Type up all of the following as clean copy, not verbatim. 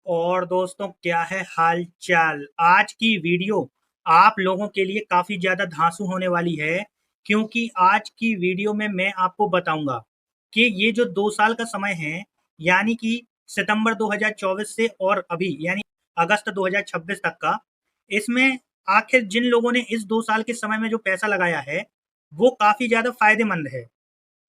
और दोस्तों, क्या है हाल चाल। आज की वीडियो आप लोगों के लिए काफ़ी ज़्यादा धांसू होने वाली है, क्योंकि आज की वीडियो में मैं आपको बताऊंगा कि ये जो 2 साल का समय है, यानी कि सितंबर 2024 से और अभी यानी अगस्त 2026 तक का, इसमें आखिर जिन लोगों ने इस 2 साल के समय में जो पैसा लगाया है वो काफ़ी ज़्यादा फायदेमंद है।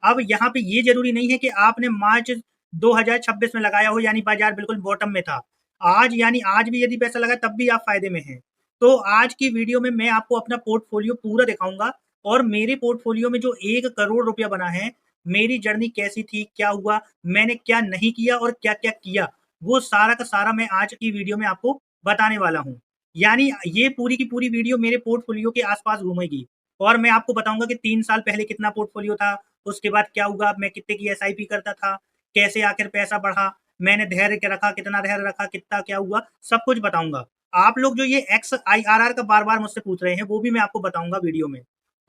अब यहाँ पे ये जरूरी नहीं है कि आपने मार्च 2026 में लगाया हो, यानी बाजार बिल्कुल बॉटम में था। आज यानी आज भी यदि पैसा लगा तब भी आप फायदे में हैं। तो आज की वीडियो में मैं आपको अपना पोर्टफोलियो पूरा दिखाऊंगा, और मेरे पोर्टफोलियो में जो 1 करोड़ रुपया बना है, मेरी जर्नी कैसी थी, क्या हुआ, मैंने क्या नहीं किया और क्या क्या किया, वो सारा का सारा मैं आज की वीडियो में आपको बताने वाला हूँ। यानी ये पूरी की पूरी वीडियो मेरे पोर्टफोलियो के आसपास घूमेगी, और मैं आपको बताऊंगा कि 3 साल पहले कितना पोर्टफोलियो था, उसके बाद क्या हुआ, मैं कितने की एसआईपी करता था, कैसे आखिर पैसा बढ़ा, मैंने धैर्य के रखा, कितना धैर्य रखा, कितना क्या हुआ, सब कुछ बताऊंगा। आप लोग जो ये एक्स आई आर आर का बार बार मुझसे पूछ रहे हैं, वो भी मैं आपको बताऊंगा वीडियो में।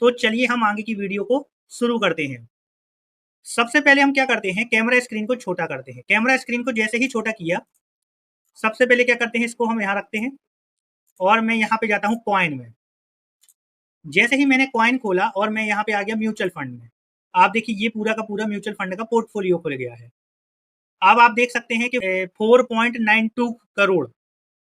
तो चलिए हम आगे की वीडियो को शुरू करते हैं। सबसे पहले हम क्या करते हैं, कैमरा स्क्रीन को छोटा करते हैं। कैमरा स्क्रीन को जैसे ही छोटा किया, सबसे पहले क्या करते हैं, इसको हम यहाँ रखते हैं, और मैं यहाँ पे जाता हूँ कॉइन में। जैसे ही मैंने कॉइन खोला और मैं यहाँ पे आ गया म्यूचुअल फंड में, आप देखिए ये पूरा का पूरा म्यूचुअल फंड का पोर्टफोलियो खुल गया है। अब आप देख सकते हैं कि 4.92 करोड़,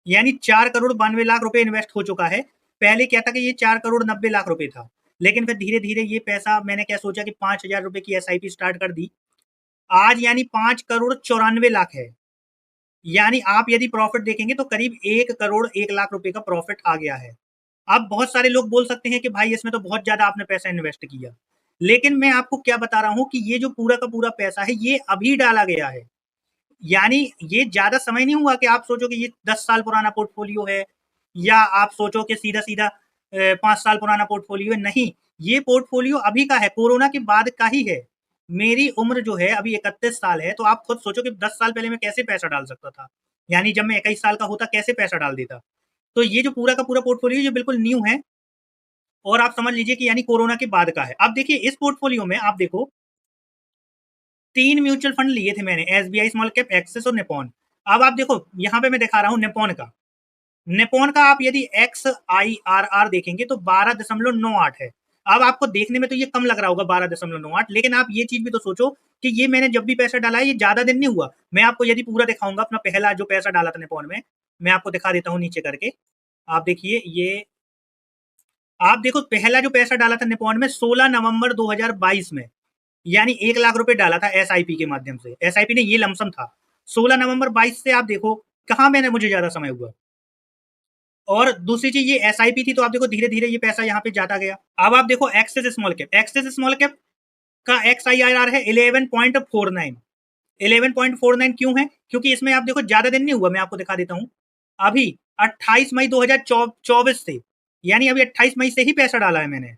यानी 4 करोड़ 92 लाख रुपए इन्वेस्ट हो चुका है। पहले क्या था कि ये 4 करोड़ 90 लाख रुपए था, लेकिन फिर धीरे धीरे ये पैसा, मैंने क्या सोचा कि 5,000 रुपए की एसआईपी स्टार्ट कर दी। आज यानी 5 करोड़ 94 लाख है। यानी आप यदि प्रॉफिट देखेंगे तो करीब 1 करोड़ 1 लाख रुपए का प्रॉफिट आ गया है। अब बहुत सारे लोग बोल सकते हैं कि भाई इसमें तो बहुत ज्यादा आपने पैसा इन्वेस्ट किया, लेकिन मैं आपको क्या बता रहा हूं कि ये जो पूरा का पूरा पैसा है ये अभी डाला गया है। यानी ये ज्यादा समय नहीं हुआ कि आप सोचो कि ये 10 साल पुराना पोर्टफोलियो है, या आप सोचो कि सीधा सीधा 5 साल पुराना पोर्टफोलियो है। नहीं, ये पोर्टफोलियो अभी का है, कोरोना के बाद का ही है। मेरी उम्र जो है अभी 31 साल है, तो आप खुद सोचो कि 10 साल पहले मैं कैसे पैसा डाल सकता था। यानी जब मैं 21 साल का होता कैसे पैसा डाल देता। तो ये जो पूरा का पूरा पोर्टफोलियो ये बिल्कुल न्यू है, और आप समझ लीजिए कि यानी कोरोना के बाद का है। अब देखिए इस पोर्टफोलियो में आप देखो, 3 म्यूचुअल फंड लिए थे मैंने, एसबीआई स्मॉल कैप, एक्सिस और निपॉन। अब आप देखो यहाँ पे मैं दिखा रहा हूँ निपॉन का। निपॉन का आप यदि एक्स आई आर आर देखेंगे तो 12.98 है। अब आपको देखने में तो ये कम लग रहा होगा 12.98, लेकिन आप ये चीज भी तो सोचो कि ये मैंने जब भी पैसा डाला है ये ज्यादा दिन नहीं हुआ। मैं आपको यदि पूरा दिखाऊंगा, अपना पहला जो पैसा डाला था निपॉन में, मैं आपको दिखा देता हूँ नीचे करके। आप देखिए ये, आप देखो पहला जो पैसा डाला था निपॉन में 16 नवंबर 2022 में, यानी 1 लाख रुपए डाला था एसआईपी के माध्यम से। एसआईपी ने ये लमसम था 16 नवंबर 22 से। आप देखो कहाँ मैंने, मुझे ज्यादा समय हुआ। और दूसरी चीज ये एसआईपी थी, तो आप देखो धीरे धीरे ये पैसा यहाँ पे जाता गया। अब आप देखो Axis small cap, Axis small cap का एक्स आई आर आर है 11.49। 11.49 क्यों है, क्योंकि इसमें आप देखो ज्यादा दिन नहीं हुआ। मैं आपको दिखा देता हूँ, अभी 28 मई 2024 से, यानी अभी 28 मई से ही पैसा डाला है मैंने।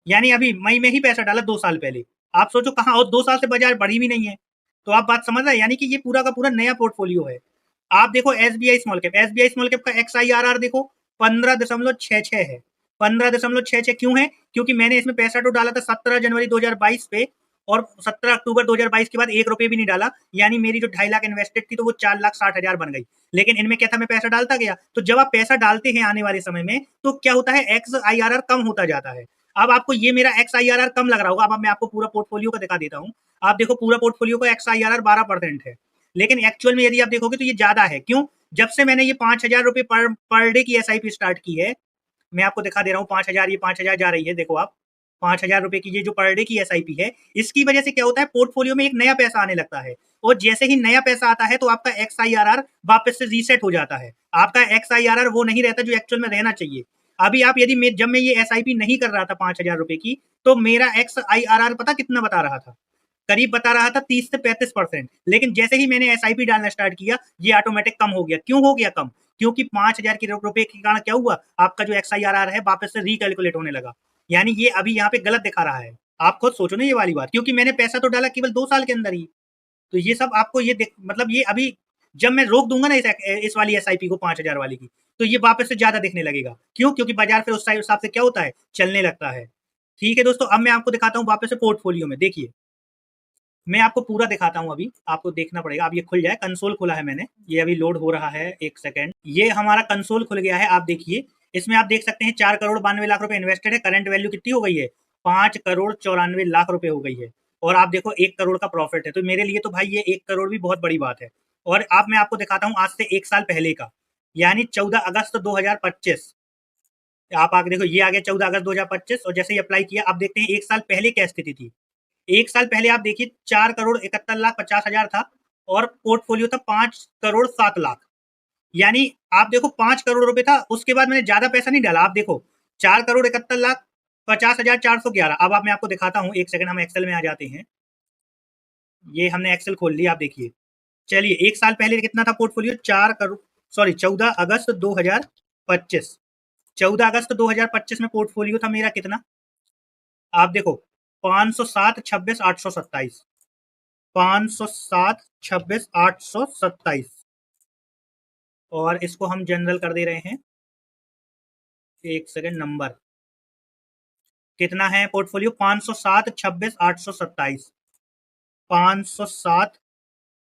यानी अभी मई में ही पैसा डाला 2 साल पहले। आप सोचो कहाँ, और 2 साल से बाजार बढ़ी भी नहीं है। तो आप बात समझ रहे हैं, यानी कि ये पूरा का पूरा नया पोर्टफोलियो है। आप देखो SBI small cap, SBI small cap का एक्स आई आर आर देखो 15.66 है। 15.66 क्यों है, क्योंकि मैंने इसमें पैसा तो डाला था 17 जनवरी 2022 पे, और 17 अक्टूबर 2022 के बाद 1 रुपए भी नहीं डाला। यानी मेरी जो 2.5 लाख इन्वेस्टेड थी तो वो 4,60,000 बन गई। लेकिन इनमें क्या था, मैं पैसा डालता गया। तो जब आप पैसा डालते हैं आने वाले समय में, तो क्या होता है, एक्स आई आर आर कम होता जाता है। अब आपको ये मेरा एक्स आई आर आर कम लग रहा होगा। अब मैं आपको पूरा पोर्टफोलियो का दिखा देता हूँ। आप देखो पूरा पोर्टफोलियो का एक्स आई आर आर 12% है, लेकिन एक्चुअल में यदि आप देखोगे तो ये ज्यादा है। क्यों, जब से मैंने ये 5,000 रुपए पर डे की एसआईपी स्टार्ट की है, मैं आपको दिखा दे रहा हूँ 5,000, ये 5,000 जा रही है, देखो आप 5,000 रुपए की ये जो पर डे की एसआईपी है, इसकी वजह से क्या होता है, पोर्टफोलियो में एक नया पैसा आने लगता है। और जैसे ही नया पैसा आता है तो आपका एक्स आई आर आर वापस से रीसेट हो जाता है। आपका एक्स आई आर आर वो नहीं रहता जो एक्चुअल में रहना चाहिए। अभी आप यदि जब मैं ये एसआईपी नहीं कर रहा था 5,000 रुपए की, तो मेरा एक्स आई आर आर पता कितना बता रहा था, करीब बता रहा था 30 से 35%। लेकिन जैसे ही मैंने एसआईपी डालना स्टार्ट किया, ये ऑटोमेटिक कम हो गया। क्यों हो गया कम, क्योंकि 5,000 के रुपए के कारण क्या हुआ, आपका जो एक्स आई आर आर है वापस से रिकैलकुलेट होने लगा। यानी ये अभी यहाँ पे गलत दिखा रहा है। आप खुद सोचो ना ये वाली बात, क्योंकि मैंने पैसा तो डाला केवल 2 साल के अंदर ही। तो ये सब आपको ये मतलब ये अभी, जब मैं रोक दूंगा ना इस वाली एसआईपी को 5,000 वाली की, तो ये वापस से ज्यादा दिखने लगेगा। क्यों, क्योंकि बाजार फिर उस हिसाब से क्या होता है, चलने लगता है। ठीक है दोस्तों, अब मैं आपको दिखाता हूँ वापस से पोर्टफोलियो में। देखिए मैं आपको पूरा दिखाता हूँ अभी, आपको देखना पड़ेगा। अब ये खुल जाए, कंसोल खुला है मैंने, ये अभी लोड हो रहा है, 1 सेकंड। ये हमारा कंसोल खुल गया है, आप देखिए। इसमें आप देख सकते हैं 4 करोड़ 92 लाख रुपए इन्वेस्टेड है। करंट वैल्यू कितनी हो गई है? 5 करोड़ 94 लाख रुपए हो गई है। और आप देखो 1 करोड़ का प्रॉफिट है। तो मेरे लिए तो भाई ये 1 करोड़ भी बहुत बड़ी बात है। और अब मैं आपको दिखाता हूँ आज से 1 साल पहले का, यानी 14 अगस्त 2025। आप आगे देखो, ये आ गया 14 अगस्त 2025, और जैसे ही अप्लाई किया, आप देखते हैं 1 साल पहले क्या स्थिति थी। 1 साल पहले आप देखिए 4 करोड़ 71 लाख 50 हजार था, और पोर्टफोलियो था 5 करोड़ 7 लाख। यानी आप देखो 5 करोड़ रुपए था, उसके बाद मैंने ज्यादा पैसा नहीं डाला। आप देखो 4 करोड़ 71 लाख 50 हजार 411। अब आप, मैं आपको दिखाता हूँ, एक सेकंड, हम एक्सेल में आ जाते हैं। ये हमने एक्सेल खोल लिया, आप देखिए। चलिए, 1 साल पहले कितना था पोर्टफोलियो? 4 करोड़, सॉरी 14 अगस्त 2025। 14 अगस्त 2025 में पोर्टफोलियो था मेरा कितना? आप देखो 507 26 827। 507 26 827। और इसको हम जनरल कर दे रहे हैं। एक सेकंड, नंबर कितना है पोर्टफोलियो? 507 26 827। 507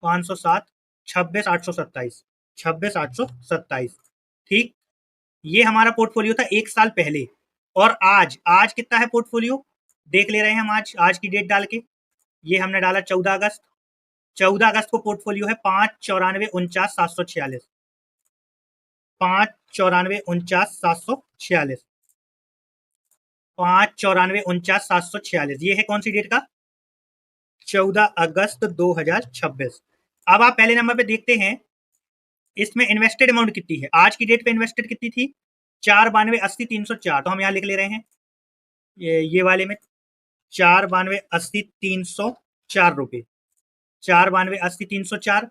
507 26 827। 26 827। ठीक, ये हमारा पोर्टफोलियो था 1 साल पहले। और आज आज कितना है पोर्टफोलियो? देख ले रहे हैं हम, आज की डेट डाल के। ये हमने डाला 14 अगस्त। 14 अगस्त को पोर्टफोलियो है 5 94 49 746। 5 94 49 746। 5 94 49 746, ये है कौन सी डेट का? 14 अगस्त 2026। अब आप पहले नंबर पे देखते हैं, इसमें इन्वेस्टेड अमाउंट कितनी है? आज की डेट पे इन्वेस्टेड कितनी थी? 4 92 80 304। तो हम यहाँ लिख ले रहे हैं, ये वाले में 4 92 80 304 रुपए। 4 92 80 304।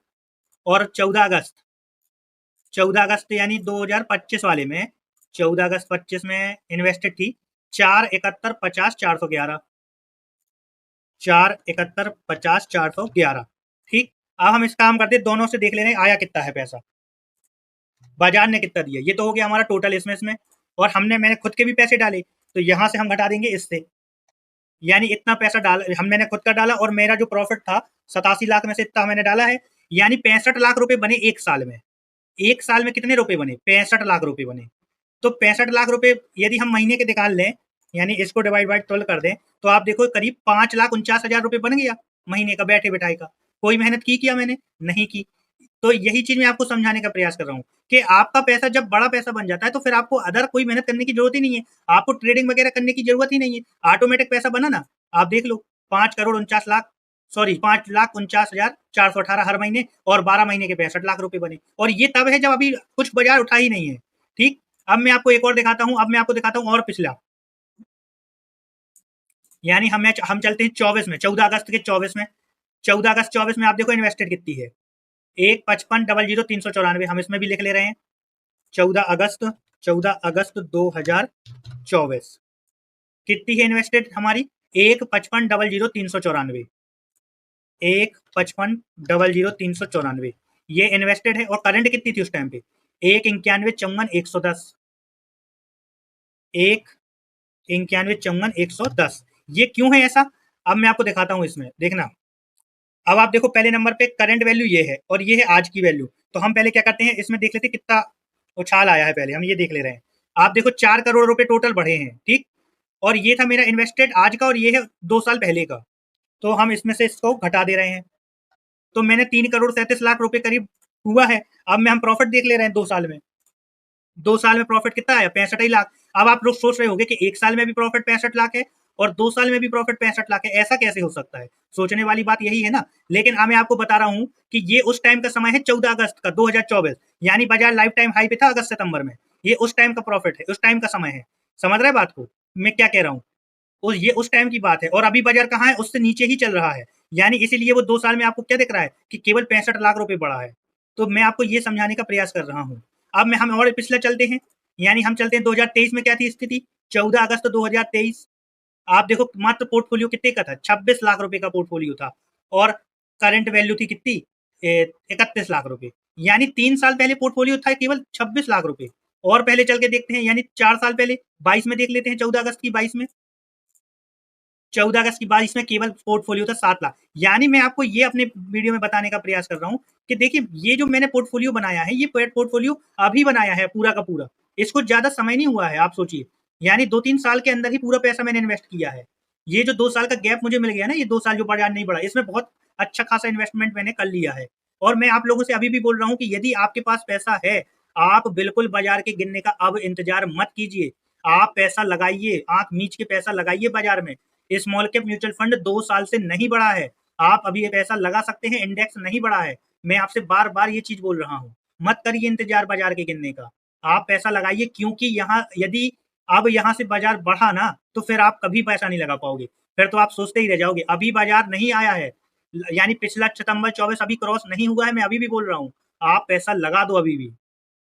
और 14 अगस्त यानी 2025 वाले में, 14 अगस्त 25 में इन्वेस्टेड थी 4 71 50 411। 4 71 50 411। ठीक, अब हम इसका काम करते, दोनों से देख ले रहे हैं आया कितना है पैसा, बाजार ने कितना दिया। ये तो हो गया हमारा टोटल इसमें। और मैंने खुद के भी पैसे डाले, तो यहां से हम घटा देंगे इससे। यानी इतना पैसा मैंने खुद का डाला, और मेरा जो प्रॉफिट था 87 लाख में से इतना मैंने डाला है। यानी 65 लाख रुपए बने 1 साल में। 1 साल में कितने रुपए बने? 65 लाख रुपए बने। तो 65 लाख रुपए यदि हम महीने के निकाल लें, यानी इसको डिवाइड बाई 12 कर दें, तो आप देखो करीब 5,49,000 रुपए बन गया महीने का, बैठे बैठाए का। कोई मेहनत की क्या मैंने? नहीं की। तो यही चीज मैं आपको समझाने का प्रयास कर रहा हूँ कि आपका पैसा जब बड़ा पैसा बन जाता है, तो फिर आपको अदर कोई मेहनत करने की जरूरत ही नहीं है। आपको ट्रेडिंग वगैरह करने की जरूरत ही नहीं है, ऑटोमेटिक पैसा बना ना। आप देख लो, 5 करोड़ 49 लाख, सॉरी 5,49,418 हर महीने, और 12 महीने के 65 लाख रुपए बने। और ये तब है जब अभी कुछ बाजार उठा ही नहीं है। ठीक, अब मैं आपको एक और दिखाता हूँ। अब मैं आपको दिखाता हूँ और पिछला, यानी हम चलते हैं 24 में, 14 अगस्त के 24 में। 14 अगस्त 24 में आप देखो इन्वेस्टेड कितनी है? 1 55 00 394। हम इसमें भी लिख ले रहे हैं। 14 अगस्त कितनी है इन्वेस्टेड हमारी? 1 55 00 394। 1 55 00 394, ये इन्वेस्टेड है। और करंट कितनी थी उस टाइम पे? 1 91 54 110। 1 91 54 110। ये क्यों है ऐसा? अब मैं आपको दिखाता हूं, इसमें देखना। अब आप देखो पहले नंबर पे करंट वैल्यू ये है, और ये है आज की वैल्यू। तो हम पहले क्या करते हैं, इसमें देख लेते हैं कितना उछाल आया है। पहले हम ये देख ले रहे हैं। आप देखो 4 करोड़ रुपए टोटल बढ़े हैं। ठीक, और ये था मेरा इन्वेस्टेड आज का, और ये है 2 साल पहले का। तो हम इसमें से इसको घटा दे रहे हैं। तो मैंने 3 करोड़ 37 लाख रुपए करीब हुआ है। अब हम प्रॉफिट देख ले रहे हैं 2 साल में। 2 साल में प्रॉफिट कितना आया? 65 ही लाख। अब आप लोग सोच रहे होंगे कि 1 साल में भी प्रॉफिट 65 लाख है, और 2 साल में भी प्रॉफिट 65 लाख है, ऐसा कैसे हो सकता है? सोचने वाली बात यही है ना। लेकिन मैं आपको बता रहा हूं कि ये उस टाइम का समय है 14 अगस्त का 2024, यानी बाजार लाइफ टाइम हाई पे था अगस्त सितंबर में। ये उस टाइम का प्रॉफिट है, उस टाइम का समय है। समझ रहे बात को मैं क्या कह रहा हूँ? ये उस टाइम की बात है। और अभी बाजार कहाँ है? उससे नीचे ही चल रहा है। यानी इसीलिए वो 2 साल में आपको क्या दिख रहा है कि केवल 65 लाख रुपए बढ़ा है। तो मैं आपको ये समझाने का प्रयास कर रहा हूँ। अब हम और पिछले चलते हैं, यानी हम चलते हैं 2023 में क्या थी स्थिति? 14 अगस्त 2023। आप देखो मात्र पोर्टफोलियो कितने का था? 26 लाख रुपए का पोर्टफोलियो था। और करंट वैल्यू थी कितनी? 31 लाख रुपए। यानी 3 साल पहले पोर्टफोलियो था केवल 26 लाख रुपए। और पहले चल के देखते हैं, यानी 4 साल पहले 22 में देख लेते हैं, 14 अगस्त की 22 में। 14 अगस्त के बाद इसमें केवल पोर्टफोलियो था 7 लाख। यानी मैं आपको ये अपने वीडियो में बताने का प्रयास कर रहा हूँ कि देखिए ये जो मैंने पोर्टफोलियो बनाया है, ये पोर्टफोलियो अभी बनाया है पूरा का पूरा। इसको ज़्यादा समय नहीं हुआ है, आप सोचिए। यानी 2-3 साल के अंदर ही पूरा पैसा मैंने इन्वेस्ट किया है। ये जो 2 साल का गैप मुझे मिल गया ना, ये 2 साल जो बाजार नहीं बढ़ा, इसमें बहुत अच्छा खासा इन्वेस्टमेंट मैंने कर लिया है। और मैं आप लोगों से अभी भी बोल रहा हूँ कि यदि आपके पास पैसा है, आप बिल्कुल बाजार के गिरने का अब इंतजार मत कीजिए। आप पैसा लगाइए, आंख मीच के पैसा लगाइए बाजार में। स्मॉल कैप म्यूचुअल फंड 2 साल से नहीं बढ़ा है। आप अभी ये पैसा लगा सकते हैं, इंडेक्स नहीं बढ़ा है। मैं आपसे बार-बार ये चीज़ बोल रहा हूँ। मत करिए इंतजार बाजार के गिरने का। आप पैसा लगाइए, क्योंकि यहाँ यदि अब यहाँ से बाजार बढ़ा ना, तो फिर आप कभी पैसा नहीं लगा पाओगे। फिर तो आप सोचते ही रह जाओगे। अभी बाजार नहीं आया है, यानी पिछला सितंबर 24 अभी क्रॉस नहीं हुआ है, मैं अभी भी बोल रहा हूँ। आप पैसा लगा दो अभी भी।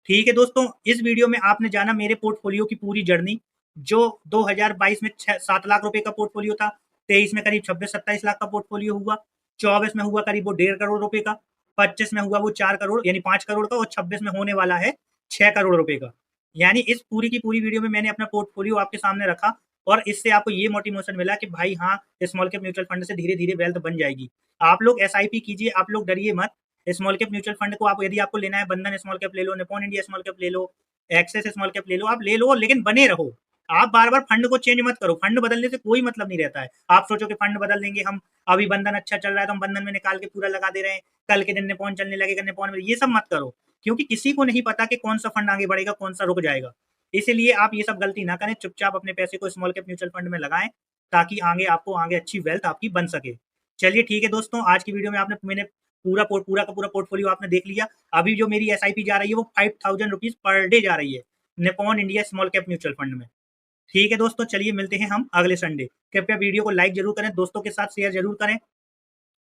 ठीक है दोस्तों, इस वीडियो में आपने जाना मेरे पोर्टफोलियो की पूरी जर्नी, जो 2022 में 7 लाख रुपए का पोर्टफोलियो था, 23 में करीब 26-27 लाख का पोर्टफोलियो हुआ, 24 में हुआ करीब वो 1.5 करोड़ रुपए का, 25 में हुआ वो 4 करोड़ यानी 5 करोड़ का, और 26 में होने वाला है 6 करोड़ रुपए का। यानी इस पूरी की पूरी वीडियो में मैंने अपना पोर्टफोलियो आपके सामने रखा, और इससे आपको ये मोटिवेशन मिला कि भाई हाँ, स्मॉल कैप म्यूचुअल फंड से धीरे धीरे वेल्थ बन जाएगी। आप लोग एसआईपी कीजिए, आप लोग डरिए मत। स्मॉल कैप म्यूचुअल फंड को आप यदि आपको लेना है, बंधन स्मॉल कैप ले लो, निपॉन इंडिया स्मॉल कैप ले लो, एक्सेस स्मॉल कैप ले लो, आप ले लो, लेकिन बने रहो। आप बार बार फंड को चेंज मत करो, फंड बदलने से कोई मतलब नहीं रहता है। आप सोचो कि फंड बदल देंगे हम, अभी बंधन अच्छा चल रहा है तो हम बंधन में निकाल के पूरा लगा दे रहे हैं, कल के दिन निपॉन चलने लगेगा, निपॉन में, ये सब मत करो। क्योंकि किसी को नहीं पता कि कौन सा फंड आगे बढ़ेगा, कौन सा रुक जाएगा। इसीलिए आप ये सब गलती ना करें, चुपचाप अपने पैसे को स्मॉल कैप म्यूचुअल फंड में लगाएं, ताकि आगे आपको आगे अच्छी वेल्थ आपकी बन सके। चलिए ठीक है दोस्तों, आज की वीडियो में आपने मैंने पूरा का पूरा पोर्टफोलियो आपने देख लिया। अभी जो मेरी एसआईपी जा रही है वो 5000 रुपीज पर डे जा रही है, Nippon India small cap mutual fund में। ठीक है दोस्तों, चलिए मिलते हैं हम अगले संडे। कृपया वीडियो को लाइक जरूर करें, दोस्तों के साथ शेयर जरूर करें,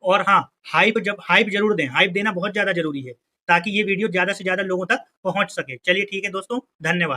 और हाँ, हाइप जरूर दें, हाइप देना बहुत ज्यादा जरूरी है, ताकि ये वीडियो ज्यादा से ज्यादा लोगों तक पहुंच सके। चलिए ठीक है दोस्तों, धन्यवाद।